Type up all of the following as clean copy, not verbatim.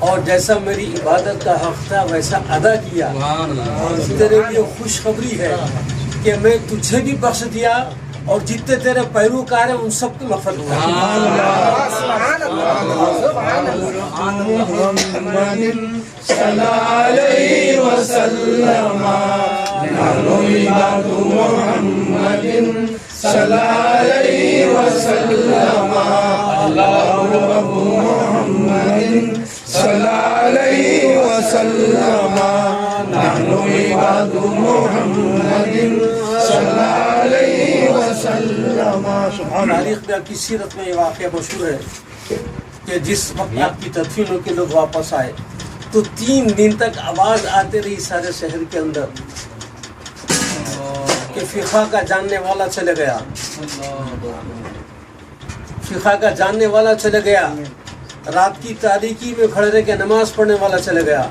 اور جیسا میری عبادت کا حق تھا ویسا ادا کیا. تیرے لیے خوشخبری ہے کہ میں تجھے بھی بخش دیا اور جتنے تیرے پیروکار ہیں ان سب کو مغفرت تاریخ میں آپ کی سیرت میں یہ واقعہ مشہور ہے کہ جس وقت آپ کی تدفین ہو کے لوگ واپس آئے تو 3 دن تک آواز آتے رہی سارے شہر کے اندر کہ فقہ کا جاننے والا چلے گیا، فقہ کا جاننے والا چلے گیا، رات کی تاریکی میں کھڑے رہ کے نماز پڑھنے والا چلے گیا.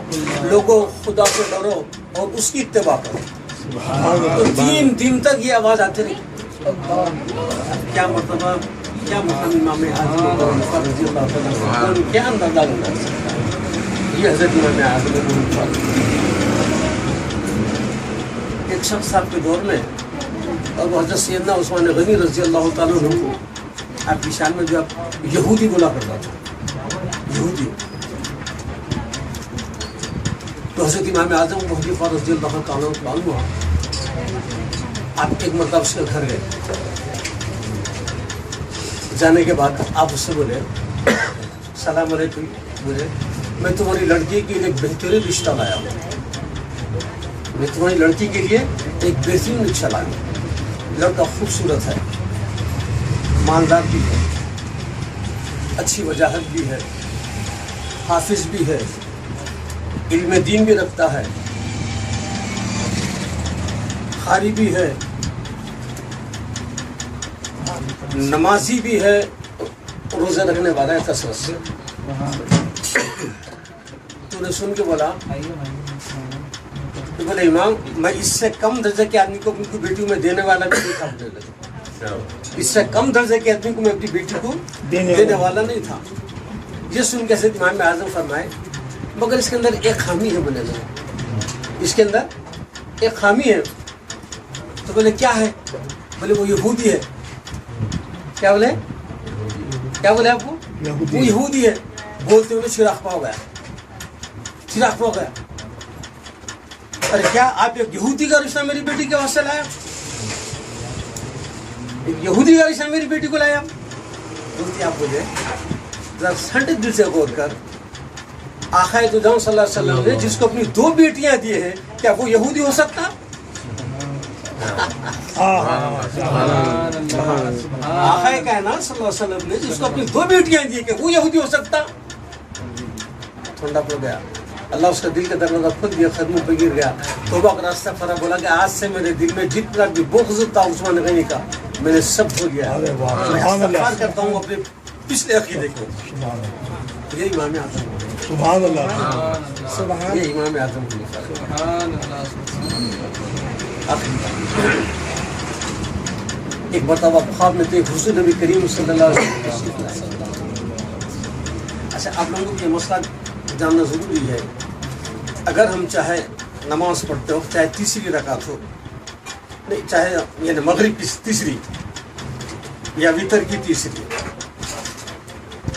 لوگوں خدا کو ڈرو اور اس کی اتباع کرو. تو 3 دن تک یہ آواز آتی رہی. کیا مطلب امام اعظم رضی اللہ تعالیٰ کیا اندازہ لگا سکتا ہے یہ حضرت امام اعظم. ایک شخص صاحب کے دور میں اور وہ حضرت سیدنا عثمان غنی رضی اللہ تعالیٰ عنہ کو آپ کی شان میں جو آپ یہودی بولا کرتا تھا، یہودی. تو حضرت امام اعظم حنیفہ رضی اللہ تعالیٰ عنہ آپ ایک مرتبہ اس کے گھر گئے. جانے کے بعد آپ اس سے بولے السلام علیکم، بولے میں تمہاری لڑکی کے لیے ایک بہترین رشتہ لایا ہوں، میں تمہاری لڑکی کے لیے ایک بہترین رشتہ لایا ہوں. لڑکا خوبصورت ہے، مالدار بھی ہے، اچھی وجاہت بھی ہے، حافظ بھی ہے، علم دین بھی رکھتا ہے، قاری بھی ہے، نمازی بھی ہے، روزہ رکھنے والا ہے کثرت سے. تو نے سن کے بولا بولے امام میں اس سے کم درجے کے آدمی کو اپنی بیٹی میں دینے والا بھی نہیں تھا، اس سے کم درجے کے آدمی کو میں اپنی بیٹی کو دینے والا نہیں تھا. یہ سن کے حضرت امام اعظم فرمائے مگر اس کے اندر ایک خامی ہے. بولے اس کے اندر ایک خامی ہے. تو بولے کیا ہے؟ بولے وہ یہودی ہے. کیا بولے؟ کیا بولے آپ کو؟ وہ یہودی ہے. بولتے ہوئے چراغ پا ہو گیا، چراغ پا ہو گیا. ارے کیا آپ ایک یہودی کا رشتہ میری بیٹی کے واسطے لایا؟ ایک یہودی کا رشتہ میری بیٹی کو لایا؟ بولتی آپ بولے ذرا ٹھنڈے دل سے غور کر، آقا تو جان صلی اللہ علیہ وسلم نے جس کو اپنی 2 بیٹیاں دی ہیں کیا وہ یہودی ہو سکتا؟ آقا کائنات صلی اللہ علیہ وسلم نے جس کو اپنی 2 بیٹیاں دی کہ وہ یہودی ہو سکتا؟ ٹھنڈا پڑ گیا. اللہ اس کا دل کا دروازہ کھل گیا، قدموں پہ گر گیا، توبہ کا راستہ فرا. بولا کہ آج سے میرے دل میں جتنا بھی بغض تھا عثمان غنی کا میں نے سب دھو گیا. میں استغفار کرتا ہوں اپنے پچھلے عقیدے کو. یہ امام اعظم، سبحان اللہ، یہ امام اعظم کی ایک مرتبہ خواب میں تھے حضور نبی کریم صلی اللہ علیہ وسلم. اچھا آپ لوگوں کو یہ مسئلہ جاننا ضروری ہے. اگر ہم چاہے نماز پڑھتے ہو چاہے تیسری رکعت ہو، نہیں چاہے یعنی مغرب کی تیسری یا وتر کی تیسری،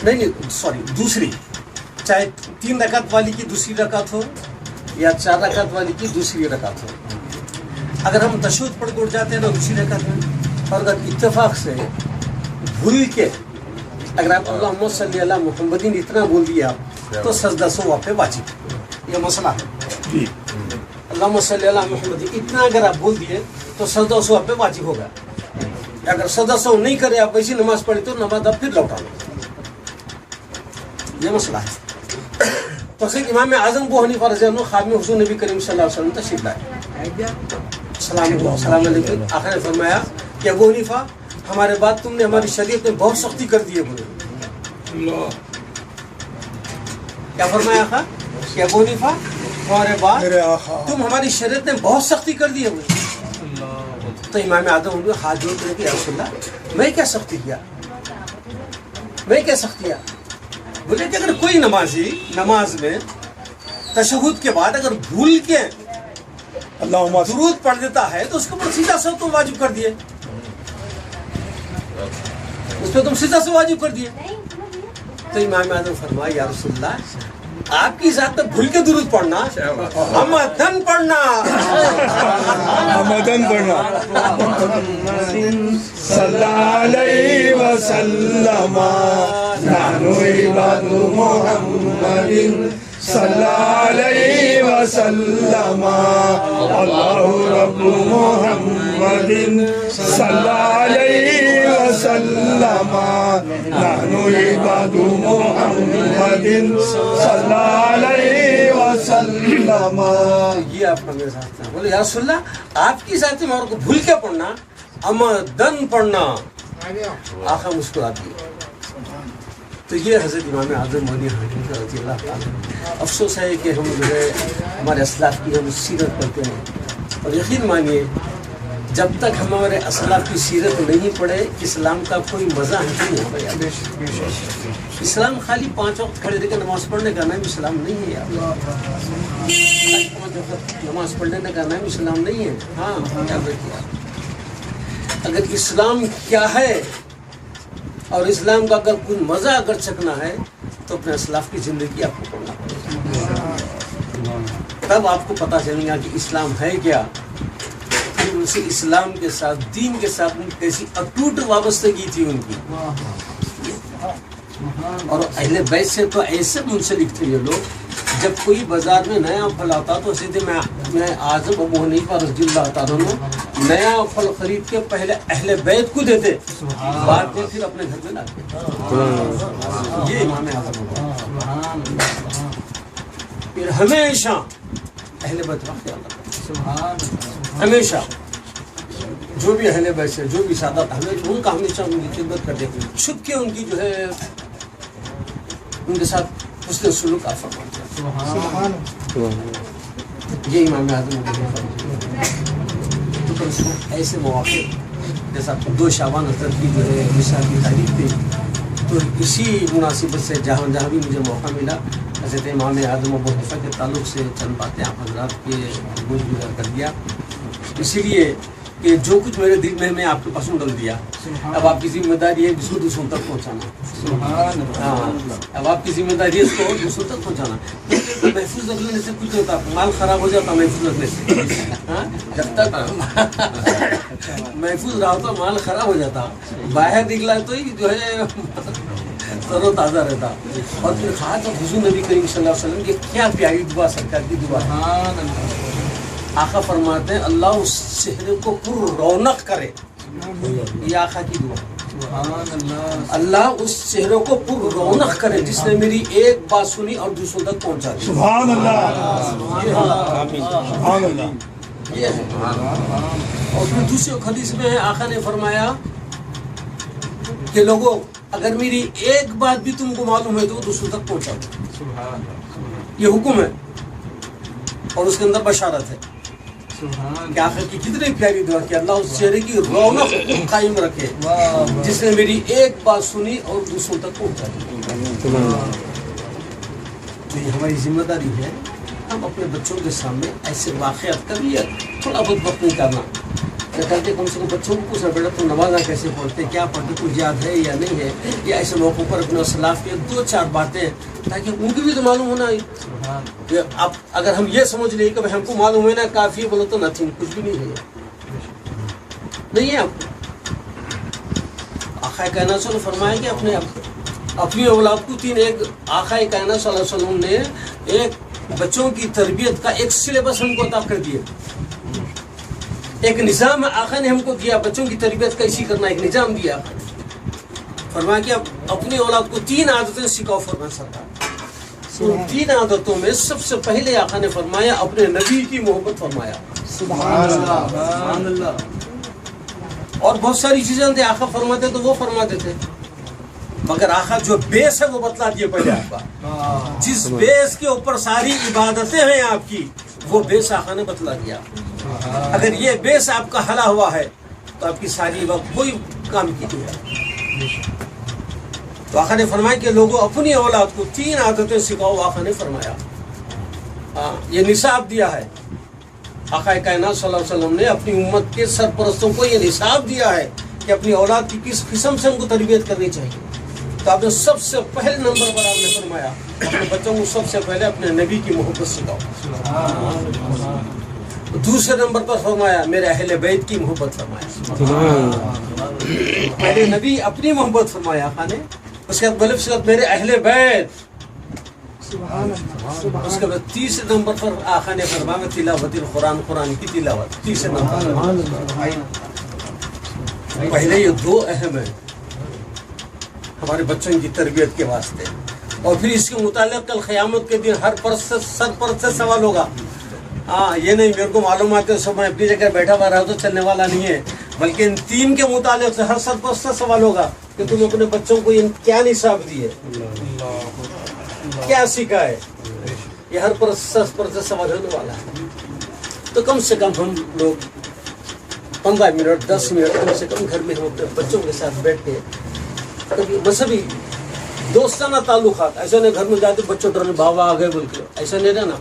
نہیں سوری دوسری، چاہے 3 رکعت والی کی دوسری رکعت ہو یا 4 رکعت والی کی دوسری رکعت ہو، اگر ہم تشہد پڑھ کے اٹھ جاتے ہیں نا دوسری رکعت میں، اور اگر اتفاق سے بھول کے اگر آپ اللہم صلی علی محمدین اتنا بول دیا تو سجدہ سہو آپ پہ واجب. یہ مسئلہ ہے. اللہم صلی علی محمدین اتنا اگر آپ بول دیے تو سجدہ سہو آپ پہ واجب ہوگا. اگر سجدہ سہو نہیں کرے آپ ویسی نماز پڑھے تو نماز آپ پھر لوٹا لو. یہ مسئلہ ہے. تو امام اعظم ابو حنیفہ رضی اللہ عنہ خواب میں حضور نبی کریم صلی اللہ علیہ وسلم تشریف لائے. السلام علیکم. آخر نے فرمایا کہ ابو حنیفہ ہمارے بعد تم نے ہماری شریعت میں بہت سختی کر دی ہے. بولے کیا فرمایا آقا کہ ابو حنیفہ ہمارے بعد تم ہماری شریعت میں بہت سختی کر دی ہے. بولے تو امام اعظم ان کو ہاتھ جوڑ کر کہ یا رسول اللہ میں کیا سختی کیا، میں کیا سختی کیا؟ بولے کہ اگر کوئی نمازی نماز میں تشہد کے بعد اگر بھول کے اللہم درود پڑھ دیتا ہے تو اس کے اوپر سیدھا سو تم واجب کر دیے، اس پہ تم سیدھا سے واجب کر دیے۔ تو امام اعظم فرمایا یا رسول اللہ آپ کی ذات پہ بھول کے درود پڑھنا، عمدن پڑھنا، آمدن پڑھنا صلی علیہ وسلم نحن عباد محمد صلی علیہ وسلم اللہ رب محمد صلی علیہ وسلم نحن عباد محمد صلی علیہ وسلم۔ یہ آپ کا میرے ساتھ بولے یا رسول اللہ آپ کی ذات میں اور کو بھول کے پڑھنا، عمدن پڑھنا۔ آقا مسکرا دیے۔ تو یہ حضرت امام اعظم مولانا حنیفہ رضی اللہ تعالیٰ۔ افسوس ہے کہ ہم جو ہے ہمارے اسلاف کی ہم سیرت پڑھتے ہیں، اور یقین مانیے جب تک ہمارے اسلاف کی سیرت نہیں پڑھے اسلام کا کوئی مزہ نہیں ہے بھائی۔ اسلام خالی 5 وقت کھڑے رہ کے نماز پڑھنے کا نام اسلام نہیں ہے یار، 5 وقت نماز پڑھنے کا نام اسلام نہیں ہے۔ ہاں یاد رکھیے، اگر اسلام کیا ہے اور اسلام کا اگر کوئی مزہ اگر چکنا ہے تو اپنے اسلاف کی زندگی آپ کو پڑھنا پڑے گا، تب آپ کو پتہ چلے گا کہ اسلام ہے کیا، پھر اسی اسلام کے ساتھ دین کے ساتھ ان کی کیسی اٹوٹ وابستگی تھی ان کی۔ اور اہل بیت سے تو ایسے منسلک تھے یہ لوگ، جب کوئی بازار میں نیا پھل آتا تو سیدھے میں اعظم ابو حنیفہ رضی اللہ تعالیٰ عنہ نیا پھل خرید کے پہلے اہل بیت کو دیتے، بعد میں پھر اپنے گھر میں لاتے۔ یہ امام اعظم ہوگا۔ پھر ہمیشہ اہل بیت کا خیال رکھتے، ہمیشہ جو بھی اہل بیت سے جو بھی سادات ہمیشہ ان کا ہمیشہ ان کی خدمت کرتے، چھپ کے ان کی جو ہے ان کے ساتھ حسن سلوک آپ فرماتے ہیں۔ یہ امام اعظم تو ایسے مواقع جیسا 2 شعبان حضرت کی جو ہے وصال کی تاریخ تھی، تو اسی مناسبت سے جہاں جہاں بھی مجھے موقع ملا حضرت امام اعظم ابو حنیفہ کے تعلق سے چند باتیں آپ حضرات کے گوش گزار کر دیا، اسی لیے کہ جو کچھ میرے دل میں آپ کے پاس ڈال دیا، اب آپ کی ذمہ داری ہے دوسروں دوسروں تک پہنچانا۔ ہاں اب آپ کی ذمہ داری ہے اس کو دوسروں تک پہنچانا۔ محفوظ رکھنے سے کچھ ہوتا، مال خراب ہو جاتا محفوظ رکھنے سے، جب تک محفوظ رہا تو مال خراب ہو جاتا، باہر نکلا تو ہی جو ہے تر و تازہ رہتا۔ اور پھر خاص حضور نبی کریم صلی اللہ علیہ وسلم کی کیا پیاری دعا، سرکار کی دعا ہے۔ آقا فرماتے ہیں اللہ اس چہرے کو پر رونق کرے، یہ آقا کی دعا، اللہ اس چہرے کو پر رونق کرے جس نے میری ایک بات سنی اور دوسروں تک پہنچا دی۔ سبحان اللہ، سبحان اللہ۔ یہ ہے۔ اور پھر دوسرے حدیث میں آقا نے فرمایا کہ لوگوں اگر میری ایک بات بھی تم کو معلوم ہے تو وہ دوسروں تک پہنچا دو، یہ حکم ہے اور اس کے اندر بشارت ہے کہ آخر کی کتنی پیاری دعا کہ اللہ اس چہرے کی رونق قائم رکھے جس نے میری ایک بات سنی اور دوسروں تک پہنچا دی۔ یہ ہماری ذمہ داری ہے، ہم اپنے بچوں کے سامنے ایسے واقعات کبھی تھوڑا بہت وقت نہیں کرنا، کہتے کم سے کم بچوں کو پوچھنا بیٹا تم نمازاں کیسے پڑھتے، کیا پڑھتے، کچھ یاد ہے یا نہیں ہے، یا ایسے موقعوں پر اپنے اسلاف کے 2-4 باتیں تاکہ ان کی بھی تو معلوم ہونا ہے۔ اب اگر ہم یہ سمجھ لیں کہ ہم کو معلوم ہے نا کافی ہے، بولو تو نتھنگ، کچھ بھی نہیں ہے، نہیں ہے۔ آقا کائنات صلی اللہ علیہ وسلم فرمایا کہ اپنی اولاد کو 3 ایک آقا کائنات صلی اللہ علیہ وسلم نے ایک بچوں کی تربیت کا ایک سلیبس ہم کو عطا کر دیا، ایک نظام آقا نے ہم کو دیا، بچوں کی تربیت کیسی کرنا ایک نظام دیا آقا نے۔ فرمایا کہ اپنی اولاد کو 3 عادتیں سکھاؤ، فرمایا سرکار۔ ان 3 عادتوں میں سب سے پہلے آقا نے فرمایا اپنے نبی کی محبت فرمایا، سبحان اللہ، سبحان اللہ۔ اور بہت ساری چیزیں تھے آقا فرماتے تو وہ فرماتے تھے، مگر آقا جو بیس ہے وہ بتلا دیے پہلے آپ کا، جس بیس کے اوپر ساری عبادتیں ہیں آپ کی وہ بیس آقا نے بتلا دیا۔ اگر یہ بیس آپ کا ہلا ہوا ہے تو آپ کی ساری وقت کوئی کام کی نہیں ہے۔ تو آقا نے فرمایا کہ لوگوں اپنی اولاد کو 3 عادتیں سکھاؤ. آقا نے فرمایا یہ نصاب دیا ہے. آقا کائنات صلی اللہ علیہ وسلم نے اپنی امت کے سرپرستوں کو یہ نصاب دیا ہے کہ اپنی اولاد کی کس قسم سے ان کو تربیت کرنی چاہیے. تو آپ نے سب سے پہلے نمبر پر آپ نے فرمایا اپنے بچوں کو سب سے پہلے اپنے نبی کی محبت سکھاؤ. دوسرے نمبر پر فرمایا میرے اہل بیت کی محبت فرمایا. پہلے نبی اپنی محبت فرمایا آقا نے, اس کے بعد بلف سے میرے اہل بیت. اس کے بعد تیسرے نمبر پر آقا نے فرمایا تلاوت القرآن, قرآن کی تلاوت. تیسرے نمبر پہلے یہ 2 اہم ہیں ہمارے بچوں کی تربیت کے واسطے. اور پھر اس کے متعلق کل قیامت کے دن ہر سرپرست سے سوال ہوگا. یہ نہیں میرے کو معلومات ہے سب میں اپنی جگہ بیٹھا ہوا رہا تو چلنے والا نہیں ہے, بلکہ ان 3 کے متعلق سے ہر سرپرست سے سوال ہوگا کہ تم اپنے بچوں کو کیا نصاب دیے, کیا سیکھا ہے. یہ ہر سرپرست سے سوال ہونے والا ہے. تو کم سے کم ہم لوگ 15 منٹ 10 منٹ کم سے کم گھر میں ہم اپنے بچوں کے ساتھ بیٹھ کے کبھی مذہبی دوستانہ تعلقات, ایسا نہیں گھر میں جاتے بچوں ڈرنے بابا آ گئے بول کے, ایسا نہیں رہنا.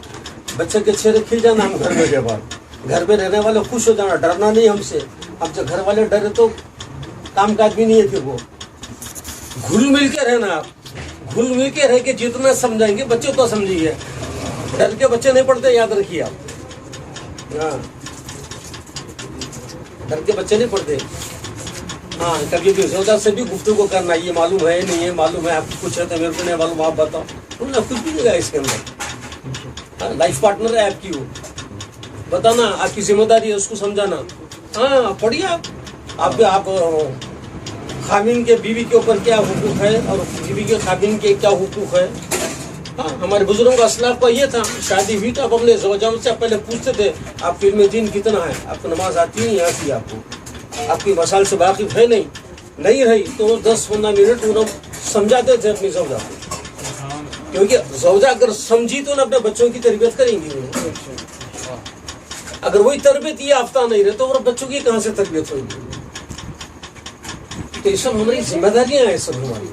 بچے کے چہرے کھل جانا ہم گھر میں کے بعد, گھر میں رہنے والے خوش ہو جانا, ڈرنا نہیں ہم سے. اب جب گھر والے ڈرے تو کام کاج بھی نہیں ہے. پھر وہ گھل مل کے رہنا, آپ گھل مل کے رہ کے جتنا سمجھائیں گے بچے تو سمجھیں گے. ڈر کے بچے نہیں پڑھتے, یاد رکھیے آپ. ڈر کے بچے نہیں پڑھتے. کبھی بھی زوجہ سے بھی گفتگو کرنا, یہ معلوم ہے نہیں ہے, معلوم ہے آپ کچھ ہے تو میرے کو نہیں معلوم, آپ بتاؤ. انہوں نے کچھ بھی نہیں گیا اس کے اندر. لائف پارٹنر ہے آپ کی, وہ بتانا آپ کی ذمہ داری ہے اس کو سمجھانا. پڑھیے آپ خامین کے بیوی کے اوپر کیا حقوق ہے اور بیوی کے خامین کے کیا حقوق ہے. ہمارے بزرگوں کا اسلاف کا یہ تھا, شادی ہوئی تو اب اپنے زوجہ سے پہلے پوچھتے تھے آپ علم دین کتنا ہے, آپ کو نماز آتی نہیں آتی, آپ کو آپ کی مسائل سے واقف ہے نہیں رہی تو 10-15 منٹ انہوں سمجھاتے تھے اپنی زوجہ کو. کیونکہ زوجہ اگر سمجھی تو اپنے بچوں کی تربیت کریں گی. اگر وہی تربیت یہ یافتہ نہیں رہے تو وہ بچوں کی کہاں سے تربیت ہوگی. تو یہ سب ہماری ذمہ داریاں ہیں. سب ہماری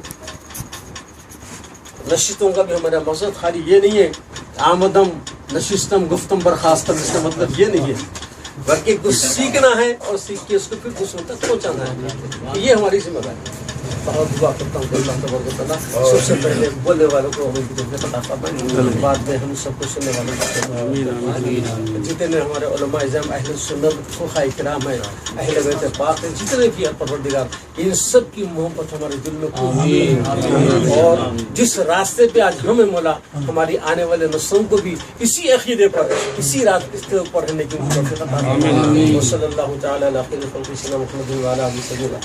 نشستوں کا بھی ہمارا مقصد خالی یہ نہیں ہے آمدم نشستم گفتم برخاستم, اس کا مطلب یہ نہیں ہے, بلکہ کچھ سیکھنا ہے اور سیکھ کے اس کو پھر دوسروں تک پہنچانا ہے. یہ ہماری ذمہ داری ہے. بہت دعا کرتا ہوں کہ اللہ تبارک و تعالیٰ سب سے پہلے بولنے والوں کو عطا فرمائے, بعد میں ہم سب کو سننے والوں کو. جتنے ہمارے علماء اعظم اہل سنت فقہاء کرام ہیں, اہل بیت پاک ہیں, جتنے بھی پروردگار, ان سب کی محبت ہمارے دل میں خوب, اور جس راستے پہ آج ہمیں مولا ہماری آنے والے نسلوں کو بھی اسی عقیدے پر اسی راستے پر رہنے کی توفیق عطا فرمائے. صلی اللہ تعالی علیہ وسلم محمد وعلی آلہ وصحبہ.